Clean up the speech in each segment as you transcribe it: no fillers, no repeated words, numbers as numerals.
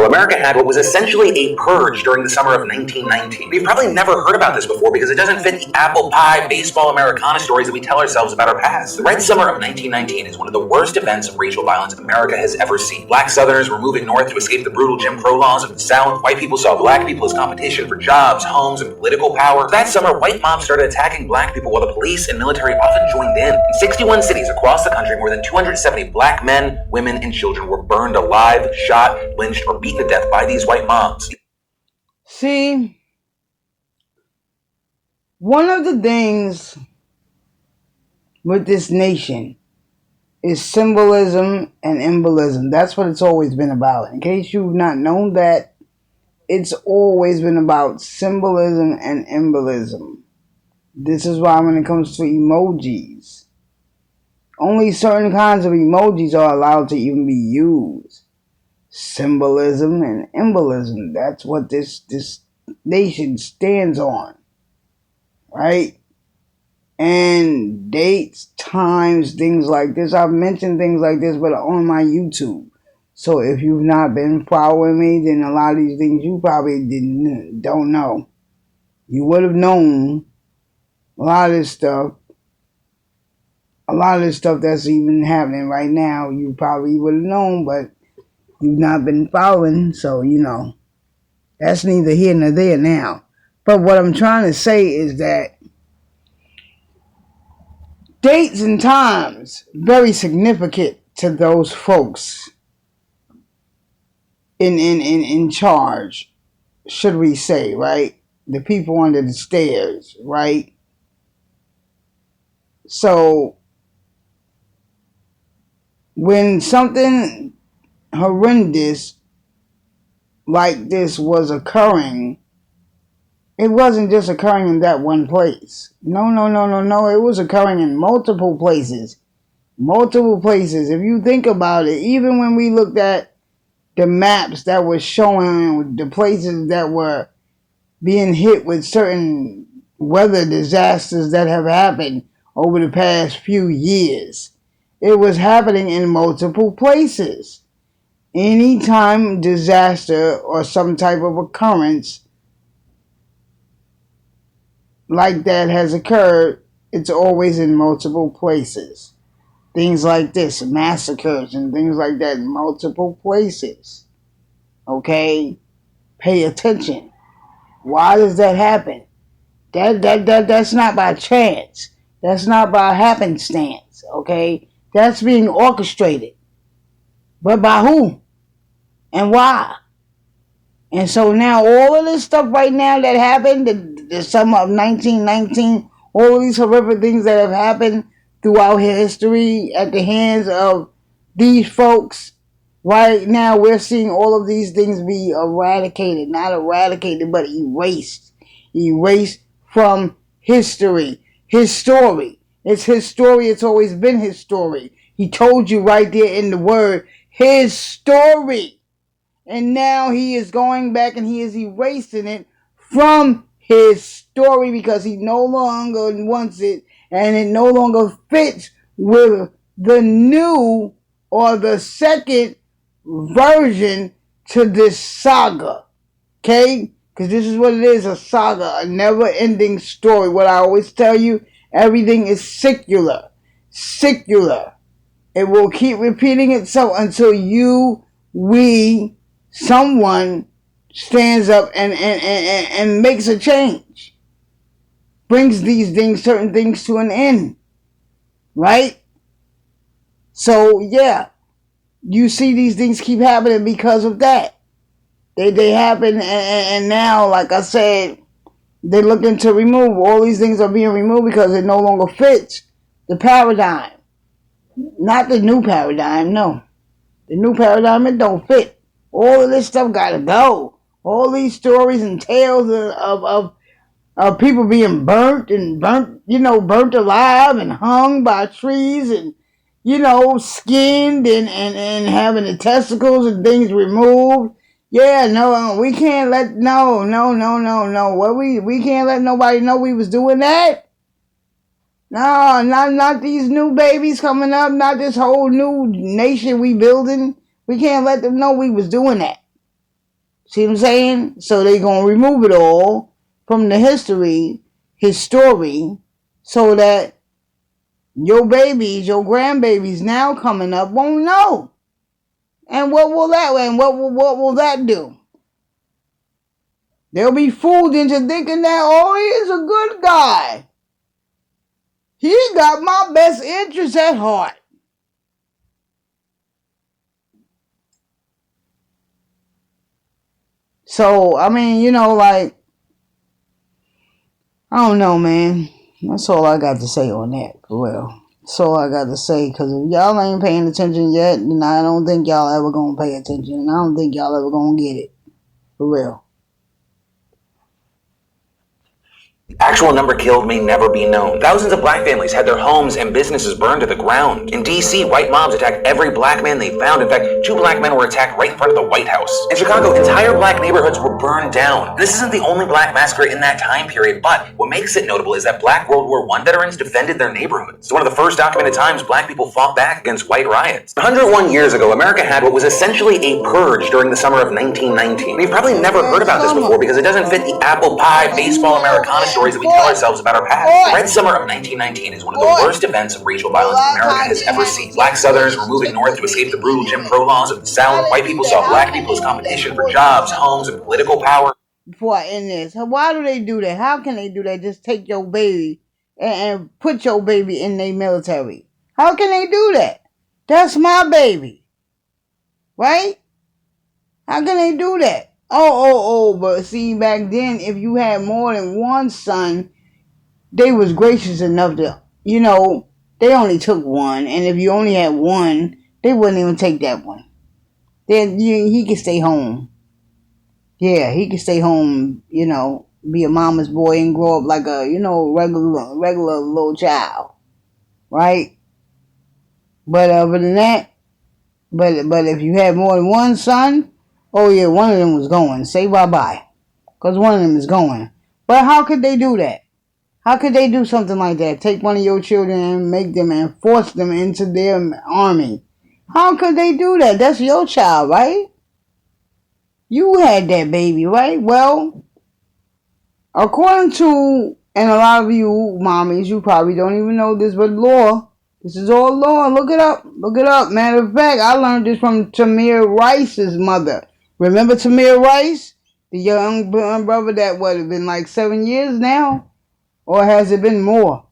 America had what was essentially a purge during the summer of 1919. You've probably never heard about this before because it doesn't fit the apple pie, baseball, Americana stories that we tell ourselves about our past. The Red Summer of 1919 is one of the worst events of racial violence America has ever seen. Black Southerners were moving north to escape the brutal Jim Crow laws of the South. White people saw black people as competition for jobs, homes, and political power. That summer, white mobs started attacking black people while the police and military often joined in. In 61 cities across the country, more than 270 black men, women, and children were burned alive, shot, lynched, or beaten to death by these white mobs. See, one of the things with this nation is symbolism and embolism. That's what it's always been about. In case you've not known that, it's always been about symbolism and embolism. This is why when it comes to emojis, only certain kinds of emojis are allowed to even be used. Symbolism and embolism, that's what this nation stands on, right? And dates, times, things like this. I've mentioned things like this, but on my YouTube. So if you've not been following me, then a lot of these things you probably don't know. You would have known a lot of this stuff. A lot of this stuff that's even happening right now, you probably would have known, but you've not been following, so that's neither here nor there now. But what I'm trying to say is that dates and times very significant to those folks in charge, should we say, right? The people under the stairs, right? So when something horrendous like this was occurring, it wasn't just occurring in that one place. No. It was occurring in multiple places. Multiple places. If you think about it, even when we looked at the maps that were showing the places that were being hit with certain weather disasters that have happened over the past few years, it was happening in multiple places. Anytime disaster or some type of occurrence like that has occurred, it's always in multiple places. Things like this, massacres and things like that, in multiple places. Okay? Pay attention. Why does that happen? That's not by chance. That's not by happenstance. Okay? That's being orchestrated. But by who? And why? And so now all of this stuff right now that happened, the summer of 1919, all of these horrific things that have happened throughout history at the hands of these folks, right now we're seeing all of these things be eradicated. Not eradicated, but erased. Erased from history. His story. It's his story. It's always been his story. He told you right there in the word, his story. And now he is going back and he is erasing it from his story because he no longer wants it and it no longer fits with the new or the second version to this saga. Okay? Because this is what it is, a saga, a never-ending story. What I always tell you, everything is secular. Secular. It will keep repeating itself until someone stands up and makes a change. Brings these things, certain things to an end. Right? So, yeah. You see these things keep happening because of that. They happen and now, like I said, they're looking to remove. All these things are being removed because it no longer fits the paradigm. Not the new paradigm, no. The new paradigm, it don't fit. All of this stuff gotta go. All these stories and tales of people being burnt alive and hung by trees and, skinned and having the testicles and things removed. Yeah, no, we can't let, no. We can't let nobody know we was doing that. No, not these new babies coming up, not this whole new nation we building. We can't let them know we was doing that. See what I'm saying? So they gonna remove it all from the his story, so that your babies, your grandbabies now coming up won't know. And what will that do? They'll be fooled into thinking that, oh, he's a good guy. He got my best interests at heart. So, I mean, like, I don't know, man. That's all I got to say on that, for real. That's all I got to say, because if y'all ain't paying attention yet, then I don't think y'all ever gonna pay attention, and I don't think y'all ever gonna get it, for real. Actual number killed may never be known. Thousands of black families had their homes and businesses burned to the ground. In D.C., white mobs attacked every black man they found. In fact, 2 black men were attacked right in front of the White House. In Chicago, entire black neighborhoods were burned down. This isn't the only black massacre in that time period, but what makes it notable is that black World War I veterans defended their neighborhoods. It's one of the first documented times black people fought back against white riots. 101 years ago, America had what was essentially a purge during the summer of 1919. We've probably never heard about this before because it doesn't fit the apple pie, baseball, Americana stories that we tell ourselves about our past. The Red Summer of 1919 is one of the worst events of racial violence America has ever seen. Black Southerners were moving north to escape the brutal Jim Crow laws of the South. White people saw black people as competition for jobs, homes, and political power. Before I end this, why do they do that? How can they do that? Just take your baby and put your baby in their military. How can they do that? That's my baby. Right? How can they do that? But see, back then, if you had more than one son, they was gracious enough to, they only took one. And if you only had one, they wouldn't even take that one. Then he could stay home. Yeah, he could stay home, be a mama's boy and grow up like a, regular little child. Right? But other than that, but if you had more than one son, oh yeah, one of them was going. Say bye-bye. Because one of them is going. But how could they do that? How could they do something like that? Take one of your children and make them and force them into their army. How could they do that? That's your child, right? You had that baby, right? Well, according to, and a lot of you mommies, you probably don't even know this, but law. This is all law. Look it up. Look it up. Matter of fact, I learned this from Tamir Rice's mother. Remember Tamir Rice? The young brother that, what, have been like 7 years now? Or has it been more?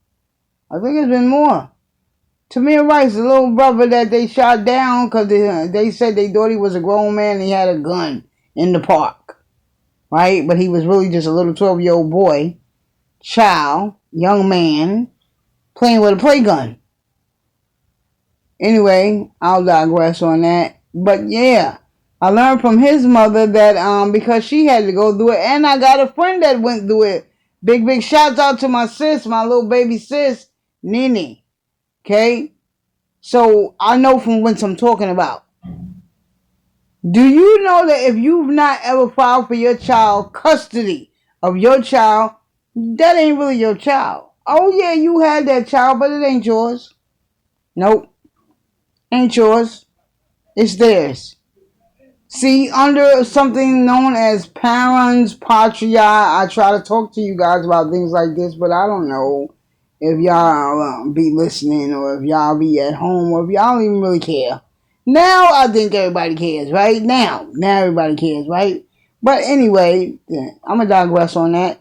I think it's been more. Tamir Rice, the little brother that they shot down because they said they thought he was a grown man and he had a gun in the park. Right? But he was really just a little 12-year-old boy, child, young man, playing with a play gun. Anyway, I'll digress on that. But yeah, I learned from his mother that because she had to go through it, and I got a friend that went through it. Big shouts out to my sis, my little baby sis, Nene. Okay? So I know from what I'm talking about. Do you know that if you've not ever filed for your child custody of your child, that ain't really your child? Oh yeah, you had that child, but it ain't yours. Nope. Ain't yours. It's theirs. See, under something known as parens patriae, I try to talk to you guys about things like this, but I don't know if y'all be listening or if y'all be at home or if y'all even really care. Now I think everybody cares, right? Now everybody cares, right? But anyway, I'm going to digress on that.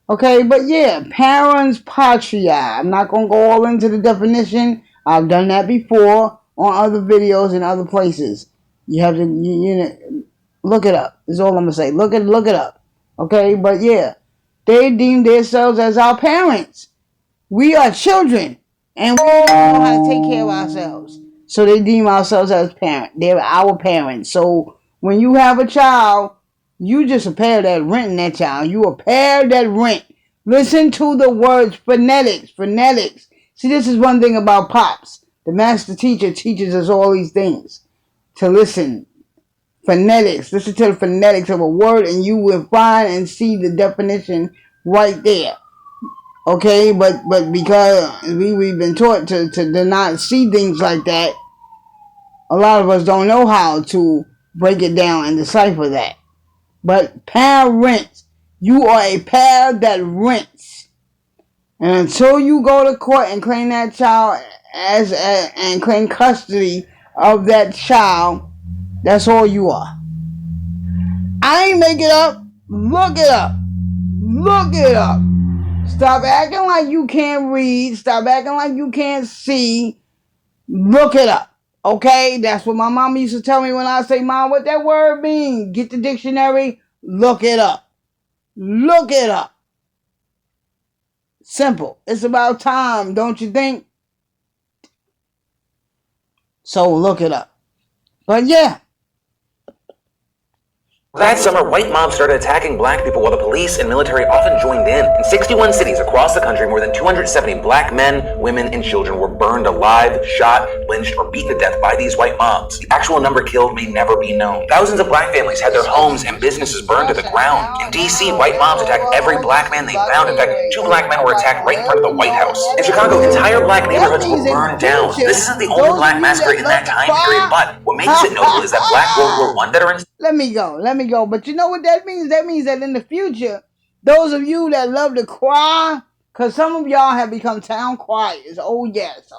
Okay, but yeah, parens patriae. I'm not going to go all into the definition. I've done that before on other videos in other places. You have to, look it up. Is all I'm going to say. Look it up. Okay, but yeah, they deem themselves as our parents. We are children, and we don't know how to take care of ourselves. So they deem ourselves as parents. They're our parents. So when you have a child, you just a pair that renting that child. You a pair that rent. Listen to the words phonetics. See, this is one thing about Pops. The master teacher teaches us all these things. To listen. Phonetics. Listen to the phonetics of a word and you will find and see the definition right there. Okay, but because we've been taught to not see things like that, a lot of us don't know how to break it down and decipher that. but parents. You are a parent that rents. And until you go to court and claim that child and claim custody of that child, that's all you are. I ain't make it up. Look it up. Look it up. Stop acting like you can't read. Stop acting like you can't see. Look it up. Okay? That's what my mom used to tell me when I say, Mom, what that word mean? Get the dictionary. Look it up. Look it up. Simple. It's about time, don't you think? So look it up. But yeah. That summer, white mobs started attacking black people while the police and military often joined in. In 61 cities across the country, more than 270 black men, women, and children were burned alive, shot, lynched, or beaten to death by these white mobs. The actual number killed may never be known. Thousands of black families had their homes and businesses burned to the ground. In D.C., white mobs attacked every black man they found. In fact, 2 black men were attacked right in front of the White House. In Chicago, entire black neighborhoods were burned down. This isn't the only black massacre in that time period, but what makes it notable is that Black World War I veterans... Let me go. But you know what that means? That means that in the future, those of you that love to cry, because some of y'all have become town criers. Oh yes,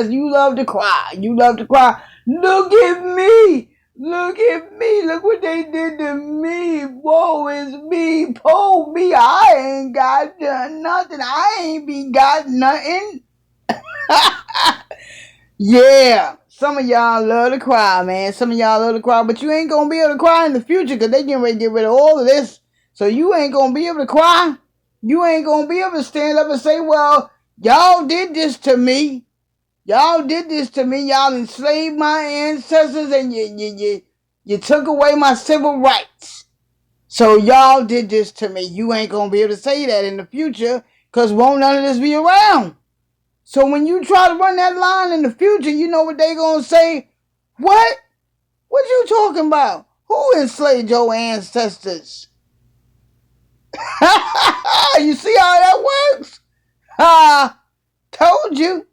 you love to cry. Look at me. Look what they did to me. Woe is me. Poor me. I ain't got nothing. I ain't be got nothing. Yeah. Some of y'all love to cry, man. But you ain't going to be able to cry in the future because they getting ready to get rid of all of this. So you ain't going to be able to cry. You ain't going to be able to stand up and say, well, y'all did this to me. Y'all enslaved my ancestors and you took away my civil rights. So y'all did this to me. You ain't going to be able to say that in the future because won't none of this be around. So when you try to run that line in the future, you know what they gonna say? What? What you talking about? Who enslaved your ancestors? You see how that works? Told you.